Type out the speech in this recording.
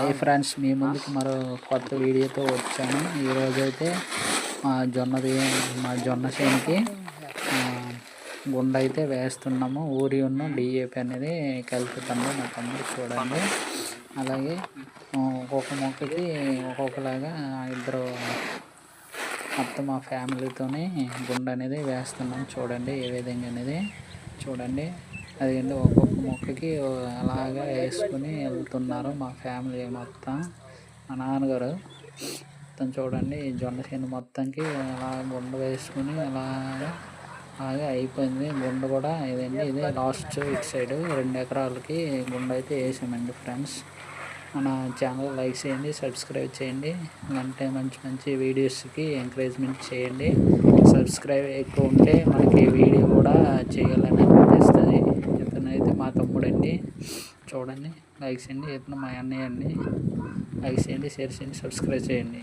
Hi friends, మీ ముందుకు మరో కొత్త వీడియోతో వచ్చాను. ఈరోజైతే మా జొన్న చేనుకి గుండ అయితే వేస్తున్నాము. ఊరి ఉన్న డిఏపి అనేది కలుపుతాము. మా తమ్ముడు చూడండి. అలాగే ఒక్కొక్క మొక్కకి ఒక్కొక్కలాగా ఇద్దరు మొత్తం మా ఫ్యామిలీతోనే గుండ అనేది వేస్తున్నాం. చూడండి ఏ విధంగా అనేది చూడండి. అదేంటి ఒక్కొక్క మొక్కకి అలాగా వేసుకుని వెళ్తున్నారు మా ఫ్యామిలీ మొత్తం. మా నాన్నగారు మొత్తం చూడండి, జొన్న చేను మొత్తంకి అలా గుండ వేసుకుని అలాగా అయిపోయింది. గుండ కూడా ఇదండి, ఇదే లాస్ట్ ఇటు సైడ్ 2 ఎకరాలకి గుండ అయితే వేసామండి ఫ్రెండ్స్. మన ఛానల్ లైక్ చేయండి, సబ్స్క్రైబ్ చేయండి. అంటే మంచి వీడియోస్కి ఎంకరేజ్మెంట్ చేయండి. సబ్స్క్రైబ్ ఎక్కువ ఉంటే మనకి వీడియో కూడా చేయాలని అనిపిస్తుంది. ఇతనైతే మా తమ్ముడండి. చూడండి, లైక్ చేయండి. ఇతను మా అన్నయ్య అండి. లైక్ చేయండి, షేర్ చేయండి, సబ్స్క్రైబ్ చేయండి.